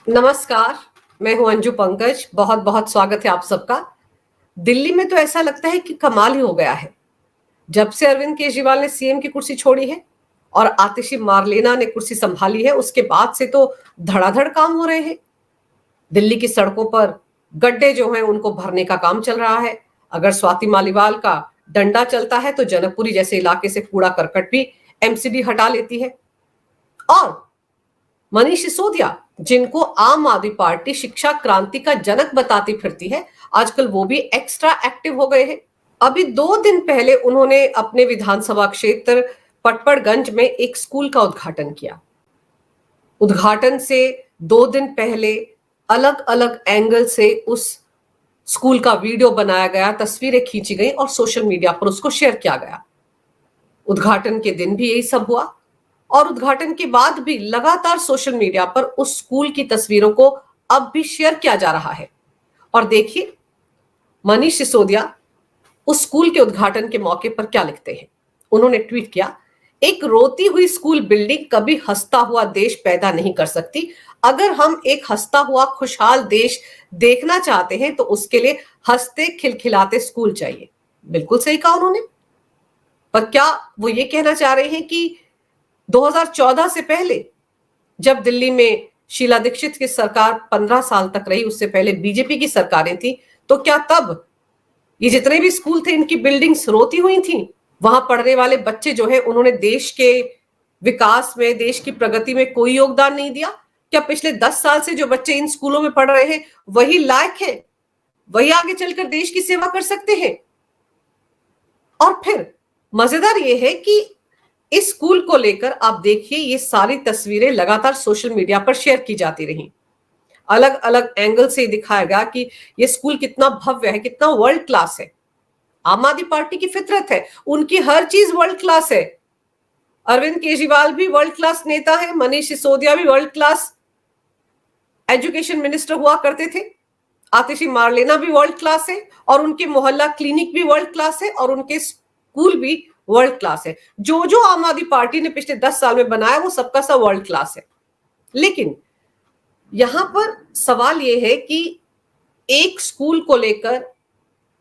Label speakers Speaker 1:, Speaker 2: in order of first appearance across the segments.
Speaker 1: नमस्कार। मैं हूं अंजू पंकज। बहुत बहुत स्वागत है आप सबका। दिल्ली में तो ऐसा लगता है कि कमाल ही हो गया है। जब से अरविंद केजरीवाल ने सीएम की कुर्सी छोड़ी है और आतिशी मार्लेना ने कुर्सी संभाली है, उसके बाद से तो धड़ाधड़ काम हो रहे हैं। दिल्ली की सड़कों पर गड्ढे जो हैं उनको भरने का काम चल रहा है। अगर स्वाति मालीवाल का डंडा चलता है तो जनकपुरी जैसे इलाके से कूड़ा करकट भी एमसीडी हटा लेती है। और मनीष सिसोदिया, जिनको आम आदमी पार्टी शिक्षा क्रांति का जनक बताती फिरती है, आजकल वो भी एक्स्ट्रा एक्टिव हो गए हैं। अभी 2 दिन पहले उन्होंने अपने विधानसभा क्षेत्र पटपड़गंज में एक स्कूल का उद्घाटन किया। उद्घाटन से 2 दिन पहले अलग अलग एंगल से उस स्कूल का वीडियो बनाया गया, तस्वीरें खींची गई और सोशल मीडिया पर उसको शेयर किया गया। उद्घाटन के दिन भी यही सब हुआ और उद्घाटन के बाद भी लगातार सोशल मीडिया पर उस स्कूल की तस्वीरों को अब भी शेयर किया जा रहा है। और देखिए मनीष सिसोदिया उस स्कूल के उद्घाटन के मौके पर क्या लिखते हैं। उन्होंने ट्वीट किया, एक रोती हुई स्कूल बिल्डिंग कभी हंसता हुआ देश पैदा नहीं कर सकती। अगर हम एक हंसता हुआ खुशहाल देश देखना चाहते हैं तो उसके लिए हंसते खिलखिलाते स्कूल चाहिए। बिल्कुल सही कहा उन्होंने। पर क्या वो ये कहना चाह रहे हैं कि 2014 से पहले जब दिल्ली में शीला दीक्षित की सरकार 15 साल तक रही, उससे पहले बीजेपी की सरकारें थी, तो क्या तब ये जितने भी स्कूल थे इनकी बिल्डिंग्स रोती हुई थी? वहां पढ़ने वाले बच्चे जो है उन्होंने देश के विकास में, देश की प्रगति में कोई योगदान नहीं दिया? क्या पिछले 10 साल से जो बच्चे इन स्कूलों में पढ़ रहे हैं वही लायक है, वही आगे चलकर देश की सेवा कर सकते हैं? और फिर मजेदार ये है कि इस स्कूल को लेकर आप देखिए ये सारी तस्वीरें लगातार सोशल मीडिया पर शेयर की जाती रही। अलग अलग एंगल से दिखाया गया कि ये स्कूल कितना भव्य है, कितना वर्ल्ड क्लास है। आम आदमी पार्टी की फितरत है, उनकी हर चीज वर्ल्ड क्लास है। अरविंद केजरीवाल भी वर्ल्ड क्लास नेता है, मनीष सिसोदिया भी वर्ल्ड क्लास एजुकेशन मिनिस्टर हुआ करते थे, आतिशी मार्लेना भी वर्ल्ड क्लास है और उनके मोहल्ला क्लिनिक भी वर्ल्ड क्लास है और उनके स्कूल भी वर्ल्ड क्लास है। जो जो आम आदमी पार्टी ने पिछले 10 साल में बनाया वो सबका सब वर्ल्ड क्लास है। लेकिन यहां पर सवाल यह है कि एक स्कूल को लेकर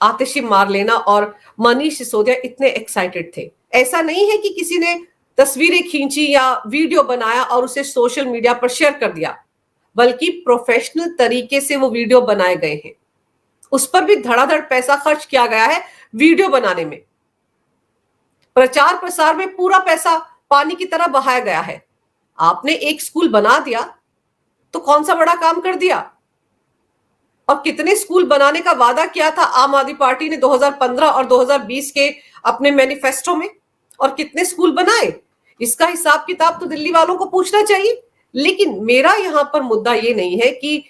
Speaker 1: आतिशी मार्लेना और मनीष सिसोदिया इतने एक्साइटेड थे। ऐसा नहीं है कि किसी ने तस्वीरें खींची या वीडियो बनाया और उसे सोशल मीडिया पर शेयर कर दिया, बल्कि प्रोफेशनल तरीके से वो वीडियो बनाए गए हैं। उस पर भी धड़ाधड़ पैसा खर्च किया गया है वीडियो बनाने में। प्रचार प्रसार में पूरा पैसा पानी की तरह बहाया गया है। आपने एक स्कूल बना दिया तो कौन सा बड़ा काम कर दिया? और कितने स्कूल बनाने का वादा किया था आम आदमी पार्टी ने 2015 और 2020 के अपने मैनिफेस्टो में, और कितने स्कूल बनाए? इसका हिसाब किताब तो दिल्ली वालों को पूछना चाहिए। लेकिन मेरा यहां पर मुद्दा ये नहीं है कि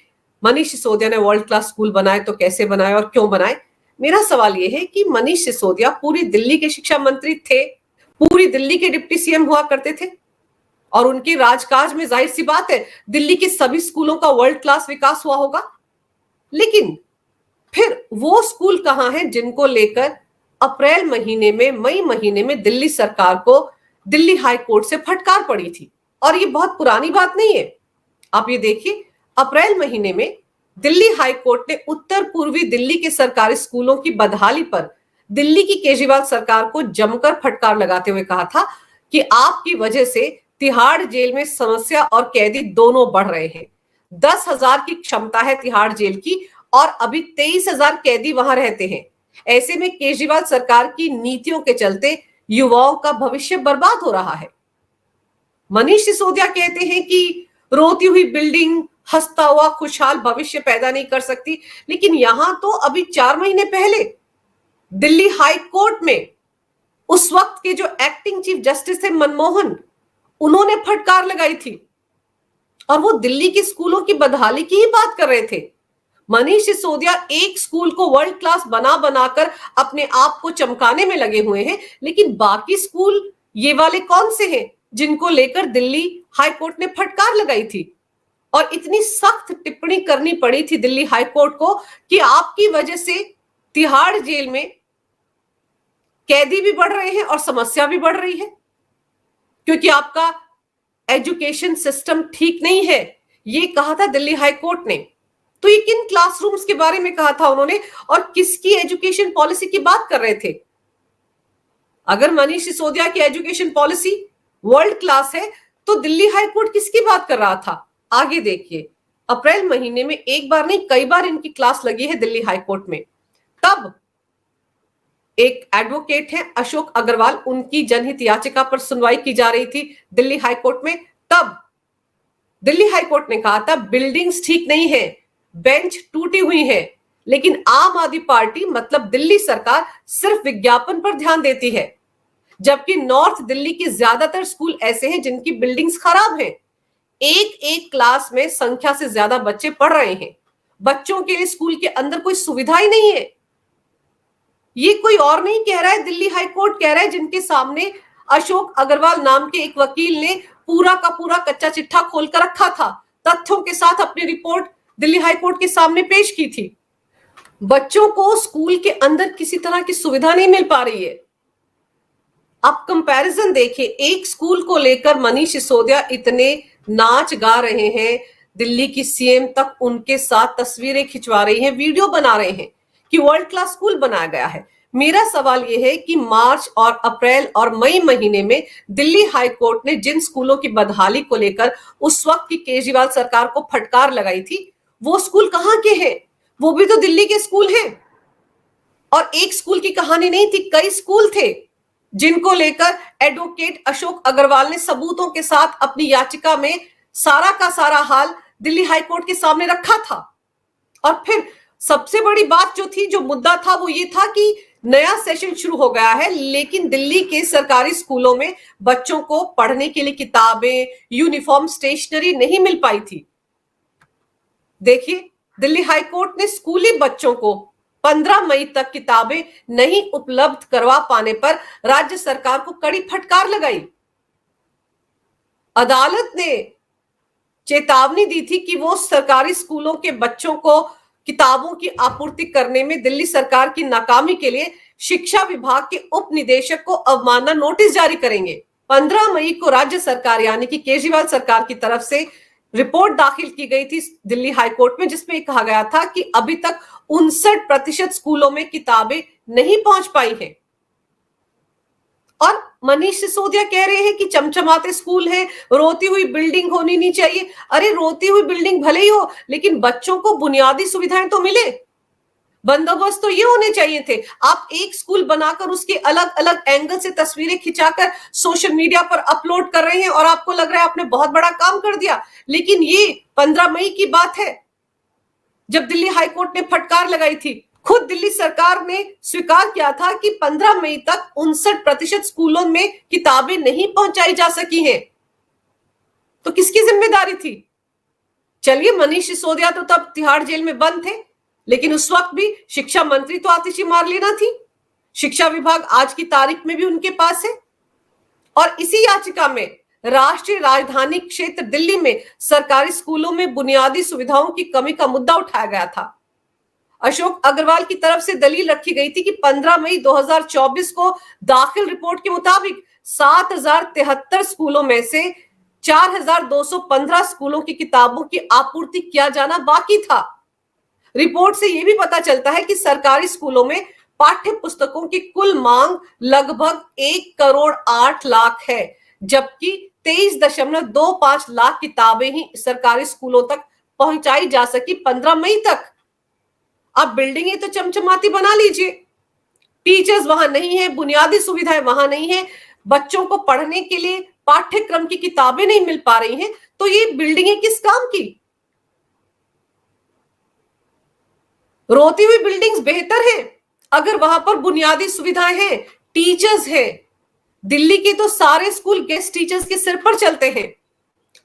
Speaker 1: मनीष सिसोदिया ने वर्ल्ड क्लास स्कूल बनाए तो कैसे बनाए और क्यों बनाए। मेरा सवाल यह है कि मनीष सिसोदिया पूरी दिल्ली के शिक्षा मंत्री थे, पूरी दिल्ली के डिप्टी सीएम हुआ करते थे और उनकी राजकाज में जाहिर सी बात है दिल्ली के सभी स्कूलों का वर्ल्ड क्लास विकास हुआ होगा। लेकिन फिर वो स्कूल कहां हैं जिनको लेकर अप्रैल महीने में, मई महीने में दिल्ली सरकार को दिल्ली हाई कोर्ट से फटकार पड़ी थी? और ये बहुत पुरानी बात नहीं है। आप ये देखिए, अप्रैल महीने में दिल्ली हाई कोर्ट ने उत्तर पूर्वी दिल्ली के सरकारी स्कूलों की बदहाली पर दिल्ली की केजरीवाल सरकार को जमकर फटकार लगाते हुए कहा था कि आपकी वजह से तिहाड़ जेल में समस्या और कैदी दोनों बढ़ रहे हैं। 10,000 की क्षमता है तिहाड़ जेल की और अभी 23,000 कैदी वहां रहते हैं। ऐसे में केजरीवाल सरकार की नीतियों के चलते युवाओं का भविष्य बर्बाद हो रहा है। मनीष सिसोदिया कहते हैं कि रोती हुई बिल्डिंग हंसता हुआ खुशहाल भविष्य पैदा नहीं कर सकती, लेकिन यहां तो अभी 4 महीने पहले दिल्ली हाई कोर्ट में उस वक्त के जो एक्टिंग चीफ जस्टिस थे मनमोहन, उन्होंने फटकार लगाई थी और वो दिल्ली के स्कूलों की बदहाली की ही बात कर रहे थे। मनीष सिसोदिया एक स्कूल को वर्ल्ड क्लास बना बनाकर अपने आप को चमकाने में लगे हुए हैं, लेकिन बाकी स्कूल ये वाले कौन से हैं जिनको लेकर दिल्ली हाई कोर्ट ने फटकार लगाई थी और इतनी सख्त टिप्पणी करनी पड़ी थी दिल्ली हाई कोर्ट को कि आपकी वजह से तिहाड़ जेल में कैदी भी बढ़ रहे हैं और समस्या भी बढ़ रही है, क्योंकि आपका एजुकेशन सिस्टम ठीक नहीं है। ये कहा था दिल्ली हाई कोर्ट ने। तो ये किन क्लासरूम्स के बारे में कहा था उन्होंने और किसकी एजुकेशन पॉलिसी की बात कर रहे थे? अगर मनीष सिसोदिया की एजुकेशन पॉलिसी वर्ल्ड क्लास है तो दिल्ली हाई कोर्ट किसकी बात कर रहा था? आगे देखिए, अप्रैल महीने में एक बार नहीं कई बार इनकी क्लास लगी है दिल्ली हाई कोर्ट में। तब एक एडवोकेट है अशोक अग्रवाल, उनकी जनहित याचिका पर सुनवाई की जा रही थी दिल्ली हाई कोर्ट में। तब दिल्ली हाई कोर्ट ने कहा था बिल्डिंग्स ठीक नहीं है, बेंच टूटी हुई है, लेकिन आम आदमी पार्टी मतलब दिल्ली सरकार सिर्फ विज्ञापन पर ध्यान देती है, जबकि नॉर्थ दिल्ली के ज्यादातर स्कूल ऐसे हैं जिनकी बिल्डिंग्स खराब हैं। एक एक क्लास में संख्या से ज्यादा बच्चे पढ़ रहे हैं, बच्चों के लिए स्कूल के अंदर कोई सुविधा ही नहीं है। ये कोई और नहीं कह रहा है, दिल्ली हाई कोर्ट कह रहा है, जिनके सामने अशोक अग्रवाल नाम के एक वकील ने पूरा का पूरा कच्चा चिट्ठा खोलकर रखा था, तथ्यों के साथ अपनी रिपोर्ट दिल्ली हाई कोर्ट के सामने पेश की थी। बच्चों को स्कूल के अंदर किसी तरह की सुविधा नहीं मिल पा रही है। आप कंपैरिजन देखिए, एक स्कूल को लेकर मनीष सिसोदिया इतने नाच गा रहे हैं, दिल्ली की सीएम तक उनके साथ तस्वीरें खिंचवा रही हैं, वीडियो बना रहे हैं कि वर्ल्ड क्लास स्कूल बनाया गया है। मेरा सवाल यह है कि मार्च और अप्रैल और मई महीने में दिल्ली हाई कोर्ट ने जिन स्कूलों की बदहाली को लेकर उस वक्त की केजरीवाल सरकार को फटकार लगाई थी, वो स्कूल कहां के हैं? वो भी तो दिल्ली के स्कूल हैं। और एक स्कूल की कहानी नहीं थी, कई स्कूल थे जिनको लेकर एडवोकेट अशोक अग्रवाल ने सबूतों के साथ अपनी याचिका में सारा का सारा हाल दिल्ली हाई कोर्ट के सामने रखा था। और फिर सबसे बड़ी बात जो थी, जो मुद्दा था, वो ये था कि नया सेशन शुरू हो गया है, लेकिन दिल्ली के सरकारी स्कूलों में बच्चों को पढ़ने के लिए किताबें, यूनिफॉर्म, स्टेशनरी नहीं मिल पाई थी। देखिए, दिल्ली हाई कोर्ट ने स्कूली बच्चों को 15 मई तक किताबें नहीं उपलब्ध करवा पाने पर राज्य सरकार को कड़ी फटकार लगाई। अदालत ने चेतावनी दी थी कि वो सरकारी स्कूलों के बच्चों को किताबों की आपूर्ति करने में दिल्ली सरकार की नाकामी के लिए शिक्षा विभाग के उप निदेशक को अवमानना नोटिस जारी करेंगे। 15 मई को राज्य सरकार यानी कि केजरीवाल सरकार की तरफ से रिपोर्ट दाखिल की गई थी दिल्ली हाई कोर्ट में, जिसमें कहा गया था कि अभी तक 59% स्कूलों में किताबें नहीं पहुंच पाई हैं। और मनीष सिसोदिया कह रहे हैं कि चमचमाते स्कूल हैं, रोती हुई बिल्डिंग होनी नहीं चाहिए। अरे रोती हुई बिल्डिंग भले ही हो, लेकिन बच्चों को बुनियादी सुविधाएं तो मिले, बंदोबस्त तो ये होने चाहिए थे। आप एक स्कूल बनाकर उसके अलग अलग एंगल से तस्वीरें खिंचाकर सोशल मीडिया पर अपलोड कर रहे हैं और आपको लग रहा है आपने बहुत बड़ा काम कर दिया। लेकिन ये 15 मई की बात है, जब दिल्ली हाईकोर्ट ने फटकार लगाई थी। खुद दिल्ली सरकार ने स्वीकार किया था कि 15 मई तक 59% स्कूलों में किताबें नहीं पहुंचाई जा सकी हैं। तो किसकी जिम्मेदारी थी? चलिए, मनीष सिसोदिया तो तब तिहाड़ जेल में बंद थे, लेकिन उस वक्त भी शिक्षा मंत्री तो आतिशी मारलेना थी। शिक्षा विभाग आज की तारीख में भी उनके पास है। और इसी याचिका में राष्ट्रीय राजधानी क्षेत्र दिल्ली में सरकारी स्कूलों में बुनियादी सुविधाओं की कमी का मुद्दा उठाया गया था। अशोक अग्रवाल की तरफ से दलील रखी गई थी कि 15 मई 2024 को दाखिल रिपोर्ट के मुताबिक 7073 स्कूलों में से 4215 स्कूलों की किताबों की आपूर्ति किया जाना बाकी था। रिपोर्ट से यह भी पता चलता है कि सरकारी स्कूलों में पाठ्य पुस्तकों की कुल मांग लगभग 1,08 लाख है, जबकि 23.25 लाख किताबें ही सरकारी स्कूलों तक पहुंचाई जा सकी 15 मई तक। आप बिल्डिंगें तो चमचमाती बना लीजिए, टीचर्स वहां नहीं है, बुनियादी सुविधाएं वहां नहीं है, बच्चों को पढ़ने के लिए पाठ्यक्रम की किताबें नहीं मिल पा रही हैं, तो ये बिल्डिंगें किस काम की? रोती हुई बिल्डिंग्स बेहतर है अगर वहां पर बुनियादी सुविधाएं हैं, टीचर्स हैं। दिल्ली के तो सारे स्कूल गेस्ट टीचर्स के सिर पर चलते हैं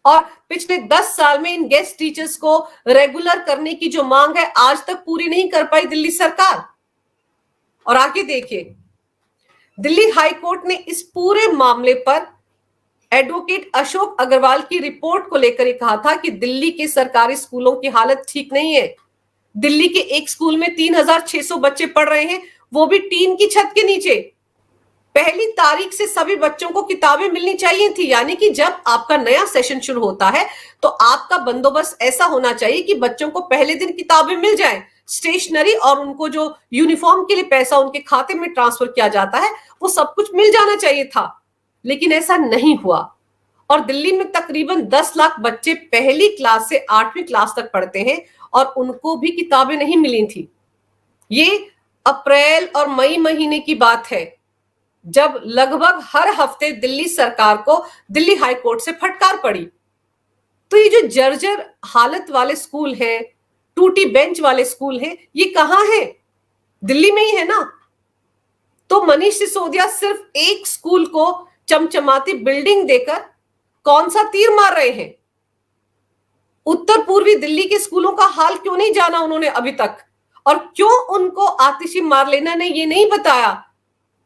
Speaker 1: और पिछले 10 साल में इन गेस्ट टीचर्स को रेगुलर करने की जो मांग है आज तक पूरी नहीं कर पाई दिल्ली सरकार। और आगे देखिए, दिल्ली हाई कोर्ट ने इस पूरे मामले पर एडवोकेट अशोक अग्रवाल की रिपोर्ट को लेकर कहा था कि दिल्ली के सरकारी स्कूलों की हालत ठीक नहीं है। दिल्ली के एक स्कूल में 3600 बच्चे पढ़ रहे हैं, वो भी टीन की छत के नीचे। पहली तारीख से सभी बच्चों को किताबें मिलनी चाहिए थी, यानी कि जब आपका नया सेशन शुरू होता है तो आपका बंदोबस्त ऐसा होना चाहिए कि बच्चों को पहले दिन किताबें मिल जाएं, स्टेशनरी और उनको जो यूनिफॉर्म के लिए पैसा उनके खाते में ट्रांसफर किया जाता है वो सब कुछ मिल जाना चाहिए था। लेकिन ऐसा नहीं हुआ और दिल्ली में तकरीबन 10 लाख बच्चे पहली क्लास से 8वीं क्लास तक पढ़ते हैं और उनको भी किताबें नहीं मिली थी। ये अप्रैल और मई महीने की बात है, जब लगभग हर हफ्ते दिल्ली सरकार को दिल्ली हाई कोर्ट से फटकार पड़ी। तो ये जो जर्जर हालत वाले स्कूल हैं, टूटी बेंच वाले स्कूल हैं, ये कहां है? दिल्ली में ही है ना। तो मनीष सिसोदिया सिर्फ एक स्कूल को चमचमाती बिल्डिंग देकर कौन सा तीर मार रहे हैं? उत्तर पूर्वी दिल्ली के स्कूलों का हाल क्यों नहीं जाना उन्होंने अभी तक? और क्यों उनको आतिशी मारलेना ने ये नहीं बताया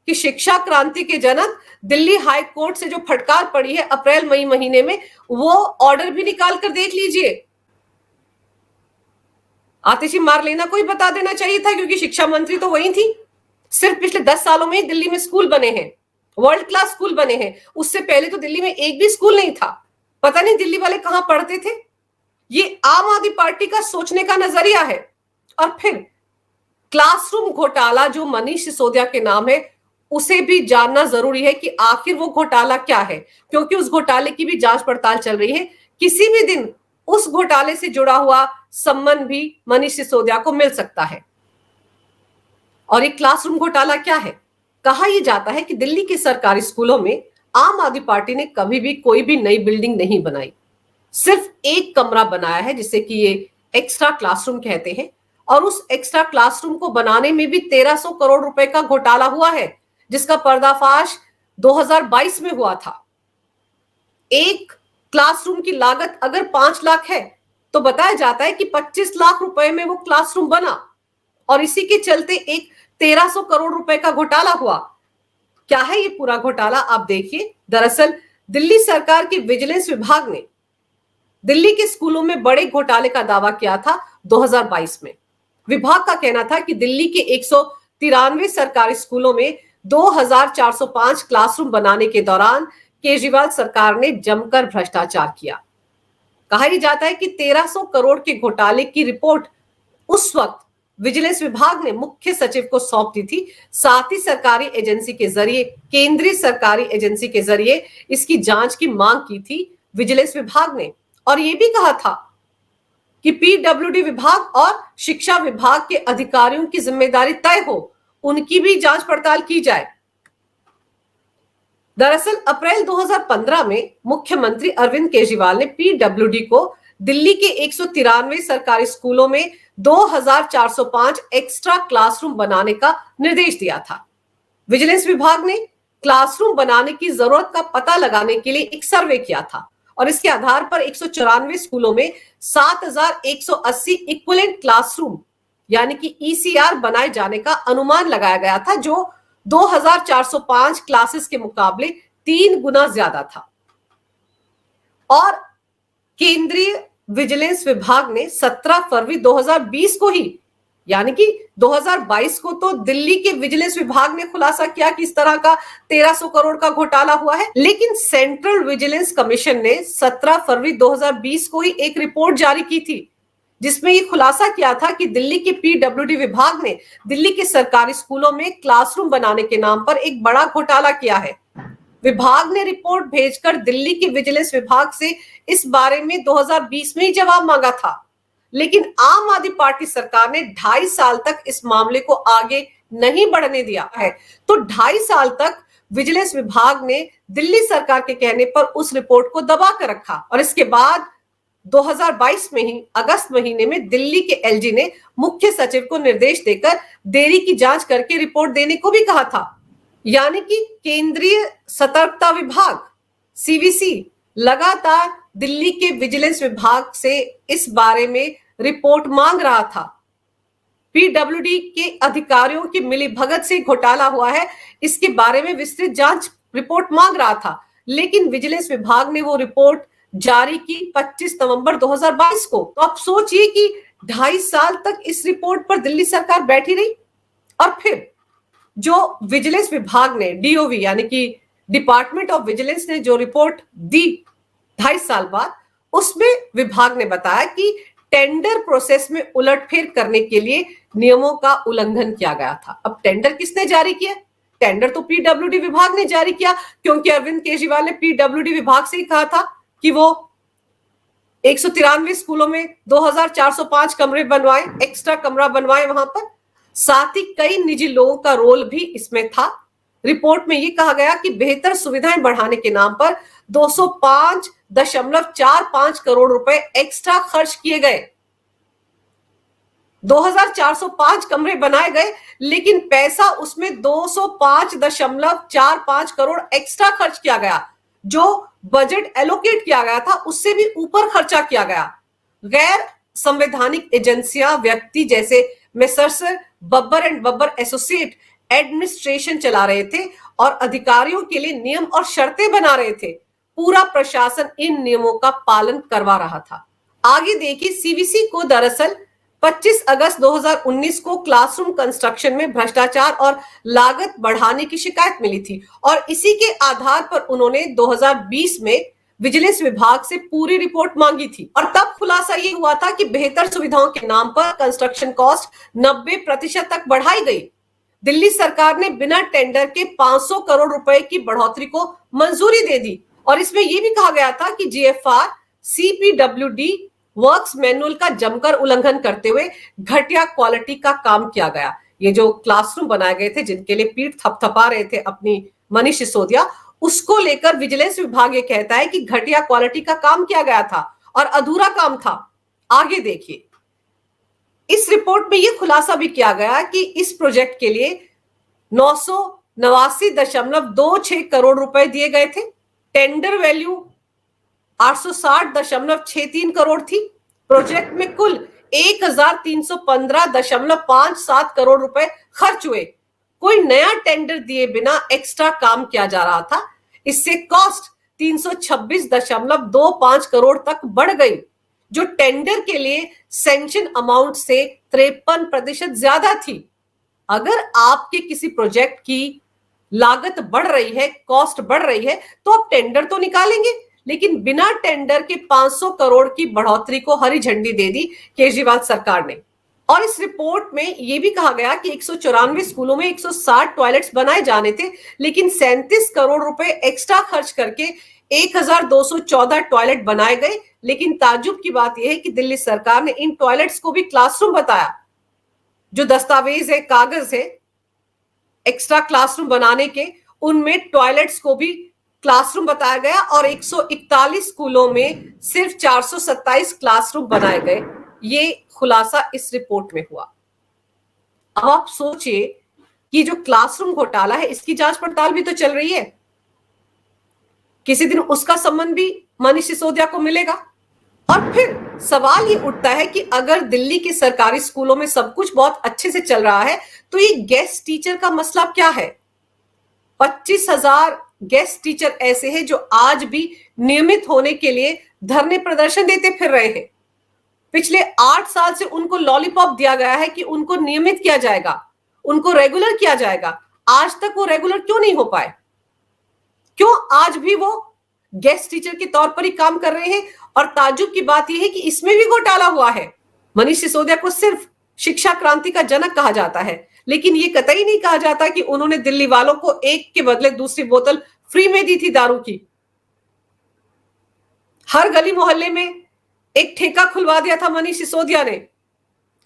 Speaker 1: कि शिक्षा क्रांति के जनक दिल्ली हाई कोर्ट से जो फटकार पड़ी है अप्रैल मई महीने में, वो ऑर्डर भी निकाल कर देख लीजिए। आतिशी मारलेना को ही बता देना चाहिए था, क्योंकि शिक्षा मंत्री तो वही थी। सिर्फ पिछले 10 सालों में दिल्ली में स्कूल बने हैं, वर्ल्ड क्लास स्कूल बने हैं। उससे पहले तो दिल्ली में एक भी स्कूल नहीं था। पता नहीं दिल्ली वाले कहां पढ़ते थे। ये आम आदमी पार्टी का सोचने का नजरिया है। और फिर क्लासरूम घोटाला जो मनीष सिसोदिया के नाम है, उसे भी जानना जरूरी है कि आखिर वो घोटाला क्या है, क्योंकि उस घोटाले की भी जांच पड़ताल चल रही है। किसी भी दिन उस घोटाले से जुड़ा हुआ संबंध भी मनीष सिसोदिया को मिल सकता है। और ये क्लासरूम घोटाला क्या है? कहा यह जाता है कि दिल्ली के सरकारी स्कूलों में आम आदमी पार्टी ने कभी भी कोई भी नई बिल्डिंग नहीं बनाई, सिर्फ एक कमरा बनाया है जिसे कि ये एक्स्ट्रा क्लासरूम कहते हैं। और उस एक्स्ट्रा क्लासरूम को बनाने में भी 1300 करोड़ रुपए का घोटाला हुआ है, जिसका पर्दाफाश 2022 में हुआ था। एक क्लासरूम की लागत अगर 5 लाख है तो बताया जाता है कि 25 लाख रुपए में वो क्लासरूम बना, और इसी के चलते एक 1300 करोड़ रुपए का घोटाला हुआ। क्या है ये पूरा घोटाला? आप देखिए। दरअसल दिल्ली सरकार के विजिलेंस विभाग ने दिल्ली के स्कूलों में बड़े घोटाले का दावा किया था 2022 में। विभाग का कहना था कि दिल्ली के 193 सरकारी स्कूलों में 2405 क्लासरूम बनाने के दौरान केजरीवाल सरकार ने जमकर भ्रष्टाचार किया। कहा यह जाता है कि 1300 करोड़ के घोटाले की रिपोर्ट उस वक्त विजिलेंस विभाग ने मुख्य सचिव को सौंप दी थी। साथ ही सरकारी एजेंसी के जरिए, केंद्रीय सरकारी एजेंसी के जरिए इसकी जांच की मांग की थी विजिलेंस विभाग ने। और यह भी कहा था कि पीडब्ल्यूडी विभाग और शिक्षा विभाग के अधिकारियों की जिम्मेदारी तय हो, उनकी भी जांच पड़ताल की जाए। दरअसल अप्रैल 2015 में मुख्यमंत्री अरविंद केजरीवाल ने पीडब्ल्यूडी को दिल्ली के 193 सरकारी स्कूलों में 2405 एक्स्ट्रा क्लासरूम बनाने का निर्देश दिया था। विजिलेंस विभाग ने क्लासरूम बनाने की जरूरत का पता लगाने के लिए एक सर्वे किया था और इसके आधार पर 194 स्कूलों में 7180 इक्विवेलेंट क्लासरूम यानी कि ईसीआर बनाए जाने का अनुमान लगाया गया था, जो 2405 क्लासेस के मुकाबले 3 गुना ज्यादा था। और केंद्रीय विजिलेंस विभाग ने 17 फरवरी 2020 को ही, यानी कि 2022 को तो दिल्ली के विजिलेंस विभाग ने खुलासा किया कि इस तरह का 1300 करोड़ का घोटाला हुआ है, लेकिन सेंट्रल विजिलेंस कमीशन ने 17 फरवरी 2020 को ही एक रिपोर्ट जारी की थी, जिसमें यह खुलासा किया था कि दिल्ली के पीडब्ल्यूडी विभाग ने दिल्ली के सरकारी स्कूलों में क्लासरूम बनाने के नाम पर एक बड़ा घोटाला किया है। विभाग ने रिपोर्ट भेजकर दिल्ली के विजिलेंस विभाग से इस बारे में 2020 में ही जवाब मांगा था, लेकिन आम आदमी पार्टी सरकार ने 2.5 साल तक इस मामले को आगे नहीं बढ़ने दिया है। तो 2.5 साल तक विजिलेंस विभाग ने दिल्ली सरकार के कहने पर उस रिपोर्ट को दबा कर रखा और इसके बाद 2022 में ही अगस्त महीने में दिल्ली के एलजी ने मुख्य सचिव को निर्देश देकर देरी की जांच करके रिपोर्ट देने को भी कहा था। यानी कि केंद्रीय सतर्कता विभाग सीवीसी लगातार दिल्ली के विजिलेंस विभाग से इस बारे में रिपोर्ट मांग रहा था। पीडब्ल्यूडी के अधिकारियों की मिलीभगत से घोटाला हुआ है, इसके बारे में विस्तृत जांच रिपोर्ट मांग रहा था, लेकिन विजिलेंस विभाग ने वो रिपोर्ट जारी की 25 नवंबर 2022 को। तो आप सोचिए कि 2.5 साल तक इस रिपोर्ट पर दिल्ली सरकार बैठी रही। और फिर जो विजिलेंस विभाग ने, डीओवी यानी कि डिपार्टमेंट ऑफ विजिलेंस ने जो रिपोर्ट दी 2.5 साल बाद, उसमें विभाग ने बताया कि टेंडर प्रोसेस में उलटफेर करने के लिए नियमों का उल्लंघन किया गया था। अब टेंडर किसने जारी किया? टेंडर तो पीडब्ल्यूडी विभाग ने जारी किया, क्योंकि अरविंद केजरीवाल ने पीडब्ल्यूडी विभाग से ही कहा था कि वो 193 स्कूलों में 2405 कमरे बनवाए, एक्स्ट्रा कमरा बनवाए वहां पर। साथ ही कई निजी लोगों का रोल भी इसमें था। रिपोर्ट में यह कहा गया कि बेहतर सुविधाएं बढ़ाने के नाम पर 205.45 करोड़ रुपए एक्स्ट्रा खर्च किए गए। 2405 कमरे बनाए गए, लेकिन पैसा उसमें 205.45 करोड़ एक्स्ट्रा खर्च किया गया। जो बजट एलोकेट किया गया था उससे भी ऊपर खर्चा किया गया। गैर संवैधानिक एजेंसियां, व्यक्ति जैसे messrs Babbar and Babbar associate administration चला रहे थे और अधिकारियों के लिए नियम और शर्तें बना रहे थे। पूरा प्रशासन इन नियमों का पालन करवा रहा था। आगे देखिए, सीवीसी को दरअसल 25 अगस्त 2019 को क्लासरूम कंस्ट्रक्शन में भ्रष्टाचार और लागत बढ़ाने की शिकायत मिली थी और इसी के आधार पर उन्होंने 2020 में विजिलेंस विभाग से पूरी रिपोर्ट मांगी थी। और तब खुलासा ये हुआ था कि बेहतर सुविधाओं के नाम पर कंस्ट्रक्शन कॉस्ट 90% तक बढ़ाई गई। दिल्ली सरकार ने बिना टेंडर के 500 करोड़ रुपए की बढ़ोतरी को मंजूरी दे दी और इसमें यह भी कहा गया था कि जीएफआर सीपीडब्ल्यूडी वर्क्स मैनुअल का जमकर उल्लंघन करते हुए घटिया क्वालिटी का काम किया गया। ये जो क्लासरूम बनाए गए थे, जिनके लिए पीठ थपथपा रहे थे अपनी मनीष सिसोदिया, उसको लेकर विजिलेंस विभाग ये कहता है कि घटिया क्वालिटी का काम किया गया था और अधूरा काम था। आगे देखिए, इस रिपोर्ट में यह खुलासा भी किया गया कि इस प्रोजेक्ट के लिए 989.26 करोड़ रुपए दिए गए थे। टेंडर वैल्यू 860.63 करोड़ थी। प्रोजेक्ट में कुल 1315.57 करोड़ रुपए खर्च हुए। कोई नया टेंडर दिए बिना एक्स्ट्रा काम किया जा रहा था। इससे कॉस्ट 326.25 करोड़ तक बढ़ गई, जो टेंडर के लिए सैंक्शन अमाउंट से 53% ज्यादा थी। अगर आपके किसी प्रोजेक्ट की लागत बढ़ रही है, कॉस्ट बढ़ रही है, तो आप टेंडर तो निकालेंगे, लेकिन बिना टेंडर के 500 करोड़ की बढ़ोतरी को हरी झंडी दे दी केजरीवाल सरकार ने। और इस रिपोर्ट में यह भी कहा गया कि 194 स्कूलों में 160 टॉयलेट्स बनाए जाने थे, लेकिन 37 करोड़ रुपए एक्स्ट्रा खर्च करके 1214 टॉयलेट बनाए गए। लेकिन ताज्जुब की बात यह है कि दिल्ली सरकार ने इन टॉयलेट्स को भी क्लासरूम बताया। जो दस्तावेज है, कागज है एक्स्ट्रा क्लासरूम बनाने के, उनमें टॉयलेट्स को भी क्लासरूम बताया गया और 141 स्कूलों में सिर्फ 427 क्लासरूम बनाए गए। ये खुलासा इस रिपोर्ट में हुआ। अब आप सोचिए कि जो क्लासरूम घोटाला है, इसकी जांच पड़ताल भी तो चल रही है। किसी दिन उसका संबंध भी मनीष सिसोदिया को मिलेगा। और फिर सवाल ये उठता है कि अगर दिल्ली के सरकारी स्कूलों में सब कुछ बहुत अच्छे से चल रहा है, तो ये गेस्ट टीचर का मसला क्या है? 25,000 गेस्ट टीचर ऐसे हैं जो आज भी नियमित होने के लिए धरने प्रदर्शन देते फिर रहे हैं। पिछले 8 साल से उनको लॉलीपॉप दिया गया है कि उनको नियमित किया जाएगा, उनको रेगुलर किया जाएगा। आज तक वो रेगुलर क्यों नहीं हो पाए? क्यों आज भी वो गेस्ट टीचर के तौर पर ही काम कर रहे हैं? और ताज्जुब की बात यह है कि इसमें भी घोटाला हुआ है। मनीष सिसोदिया को सिर्फ शिक्षा क्रांति का जनक कहा जाता है, लेकिन यह कतई नहीं कहा जाता कि उन्होंने दिल्ली वालों को एक के बदले दूसरी बोतल फ्री में दी थी दारू की। हर गली मोहल्ले में एक ठेका खुलवा दिया था मनीष सिसोदिया ने।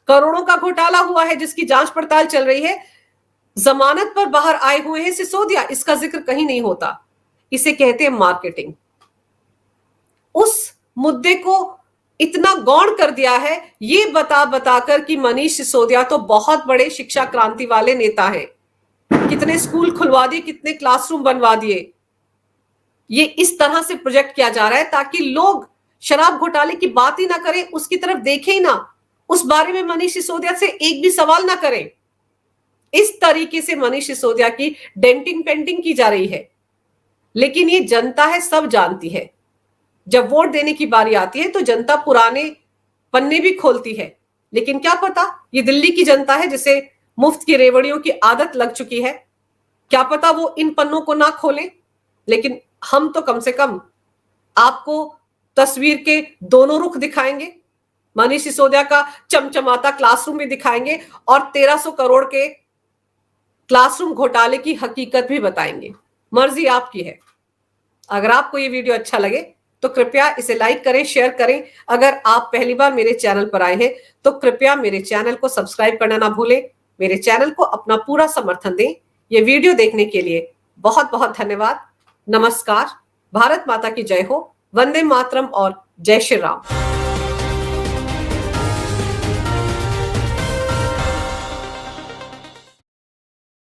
Speaker 1: करोड़ों का घोटाला हुआ है जिसकी जांच पड़ताल चल रही है। जमानत पर बाहर आए हुए हैं सिसोदिया, इसका जिक्र कहीं नहीं होता। इसे कहते हैं मार्केटिंग। उस मुद्दे को इतना गौण कर दिया है ये बता बताकर कि मनीष सिसोदिया तो बहुत बड़े शिक्षा क्रांति वाले नेता हैं। कितने स्कूल खुलवा दिए, कितने क्लासरूम बनवा दिए। ये इस तरह से प्रोजेक्ट किया जा रहा है ताकि लोग शराब घोटाले की बात ही ना करें, उसकी तरफ देखें ही ना, उस बारे में मनीष सिसोदिया से एक भी सवाल ना करें। इस तरीके से मनीष सिसोदिया की डेंटिंग पेंटिंग की जा रही है। लेकिन ये जनता है, सब जानती है। जब वोट देने की बारी आती है तो जनता पुराने पन्ने भी खोलती है। लेकिन क्या पता, ये दिल्ली की जनता है जिसे मुफ्त की रेवड़ियों की आदत लग चुकी है। क्या पता वो इन पन्नों को ना खोलें, लेकिन हम तो कम से कम आपको तस्वीर के दोनों रुख दिखाएंगे। मनीष सिसोदिया का चमचमाता क्लासरूम भी दिखाएंगे और 1300 करोड़ के क्लासरूम घोटाले की हकीकत भी बताएंगे। मर्जी आपकी है। अगर आपको ये वीडियो अच्छा लगे तो कृपया इसे लाइक करें, शेयर करें। अगर आप पहली बार मेरे चैनल पर आए हैं तो कृपया मेरे चैनल को सब्सक्राइब करना ना भूलें। मेरे चैनल को अपना पूरा समर्थन दें। ये वीडियो देखने के लिए बहुत बहुत धन्यवाद। नमस्कार। भारत माता की जय हो। वंदे मातरम और जय श्री राम।